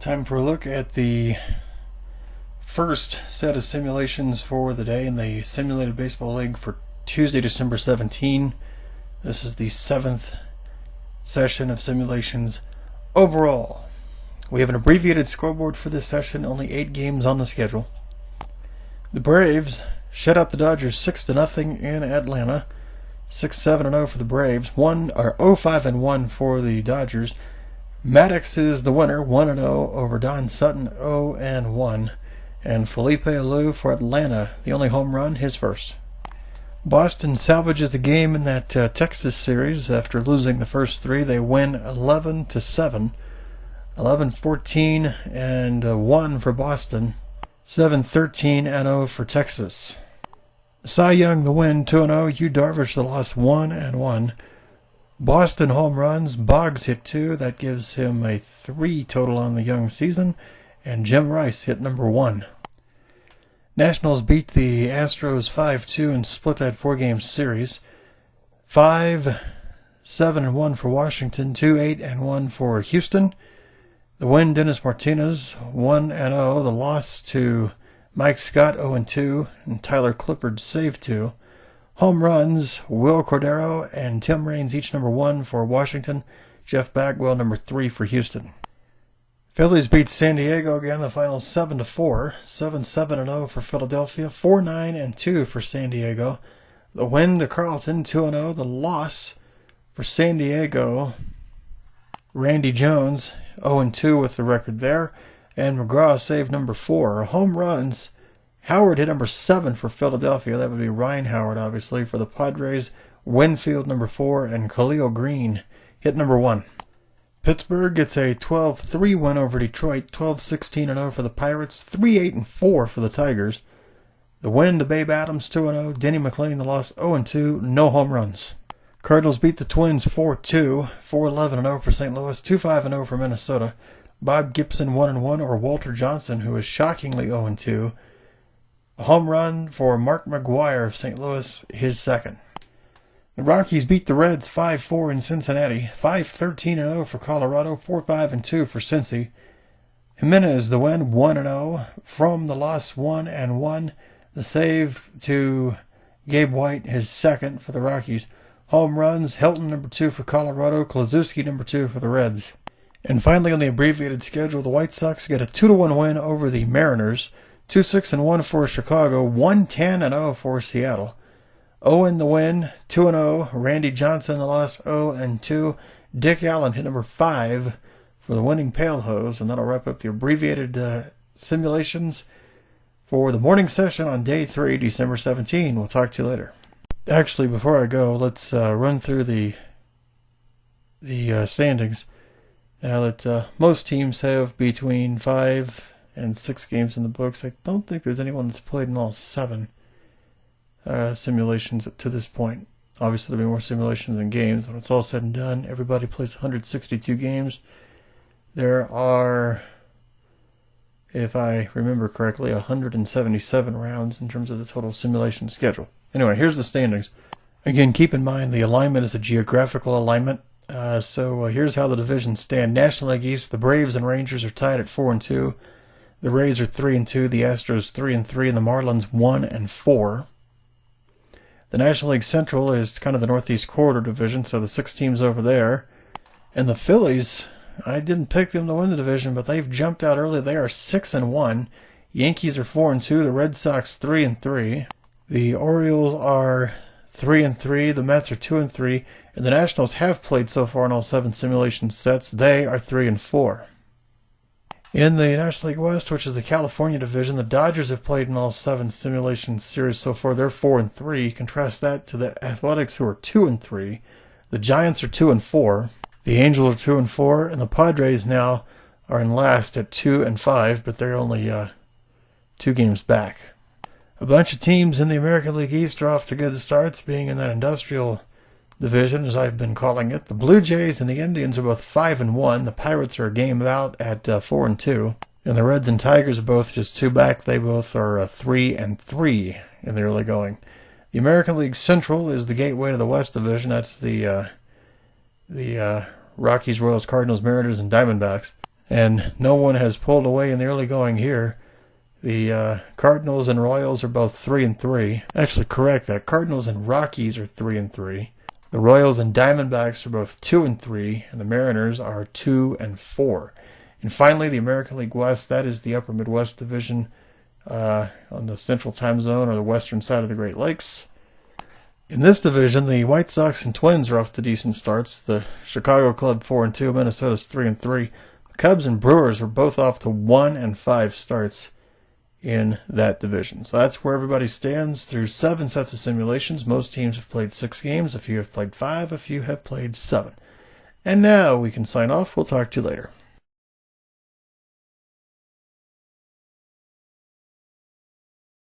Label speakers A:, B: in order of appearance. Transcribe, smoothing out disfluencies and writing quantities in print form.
A: Time for a look at the first set of simulations for the day in the Simulated Baseball League for Tuesday, December 17. This is the 7th session of simulations overall. We have an abbreviated scoreboard for this session, only 8 games on the schedule. The Braves shut out the Dodgers 6-0 in Atlanta. 6-7-0 for the Braves. 0-5-1 for the Dodgers. Maddox is the winner, 1-0 over Don Sutton, 0-1. And Felipe Alou for Atlanta, the only home run, his first. Boston salvages the game in that Texas series after losing the first 3. They win 11-7, 11-14 and 1 for Boston, 7-13-0 for Texas. Cy Young the win, 2-0. Yu Darvish the loss, 1-1. Boston home runs, Boggs hit 2, that gives him a 3 total on the Young season, and Jim Rice hit number 1. Nationals beat the Astros 5-2 and split that 4-game series. 5-7-1 for Washington, 2-8-1 for Houston. The win, Dennis Martinez, 1-0. The loss to Mike Scott, 0-2, and Tyler Clippard saved 2. Home runs, Will Cordero and Tim Raines, each number 1 for Washington. Jeff Bagwell, number 3 for Houston. Phillies beat San Diego again, the final 7-4. 7-7-0 for Philadelphia, 4-9-2 for San Diego. The win to Carlton, 2-0. The loss for San Diego, Randy Jones, 0-2 with the record there. And McGraw saved number 4. Home runs, Howard hit number 7 for Philadelphia. That would be Ryan Howard, obviously, for the Padres. Winfield, number 4, and Khalil Green hit number 1. Pittsburgh gets a 12-3 win over Detroit. 12-16-0 for the Pirates. 3-8-4 for the Tigers. The win to Babe Adams, 2-0. Denny McLain, the loss, 0-2. No home runs. Cardinals beat the Twins 4-2. 4-11-0 for St. Louis. 2-5-0 for Minnesota. Bob Gibson, 1-1, or Walter Johnson, who is shockingly 0-2. A home run for Mark McGwire of St. Louis, his second. The Rockies beat the Reds 5-4 in Cincinnati. 5-13-0 for Colorado. 4-5-2 for Cincy. Jimenez the win, 1-0. From the loss, 1-1. The save to Gabe White, his second for the Rockies. Home runs, Hilton, number 2 for Colorado. Kluszewski, number 2 for the Reds. And finally, on the abbreviated schedule, the White Sox get a 2-1 win over the Mariners. 2-6-1 for Chicago, 1-10-0 for Seattle. Owen the win, 2-0. Randy Johnson the loss, 0-2. Dick Allen hit number 5 for the winning Pale Hose, and that'll wrap up the abbreviated simulations for the morning session on day 3, December 17. We'll talk to you later. Actually, before I go, let's run through the standings. Now that most teams have between 5 and 6 games in the books, I don't think there's anyone that's played in all 7 simulations to this point. Obviously, there'll be more simulations than games. When it's all said and done, everybody plays 162 games. There are, if I remember correctly, 177 rounds in terms of the total simulation schedule. Anyway, here's the standings. Again, keep in mind the alignment is a geographical alignment. So here's how the divisions stand. National League East, the Braves and Rangers are tied at 4-2. The Rays are 3-2, the Astros 3-3, and the Marlins 1-4. The National League Central is kind of the Northeast Corridor division, so the 6 teams over there. And the Phillies, I didn't pick them to win the division, but they've jumped out early. They are 6-1. Yankees are 4-2, the Red Sox 3-3. The Orioles are 3-3, the Mets are 2-3, and the Nationals have played so far in all 7 simulation sets. They are 3-4. In the National League West, which is the California division, the Dodgers have played in all 7 simulation series so far. They're 4-3. Contrast that to the Athletics, who are 2-3. The Giants are 2-4. The Angels are 2-4, and the Padres now are in last at 2-5, but they're only 2 games back. A bunch of teams in the American League East are off to good starts, being in that industrial division, as I've been calling it. The Blue Jays and the Indians are both 5-1. The Pirates are a game out at 4-2. And the Reds and Tigers are both just 2 back. They both are 3-3 in the early going. The American League Central is the gateway to the West Division. That's the Rockies, Royals, Cardinals, Mariners, and Diamondbacks. and no one has pulled away in the early going here. The Cardinals and Royals are both 3-3. Actually, correct that. Cardinals and Rockies are 3-3. The Royals and Diamondbacks are both 2-3, and the Mariners are 2-4. And finally, the American League West, that is the Upper Midwest Division on the Central Time Zone or the western side of the Great Lakes. In this division, the White Sox and Twins are off to decent starts. The Chicago Club 4-2, Minnesota's 3-3. The Cubs and Brewers are both off to 1-5 starts in that division. So that's where everybody stands through 7 sets of simulations. Most teams have played 6 games. A few have played 5. A few have played 7. And now we can sign off. We'll talk to you later.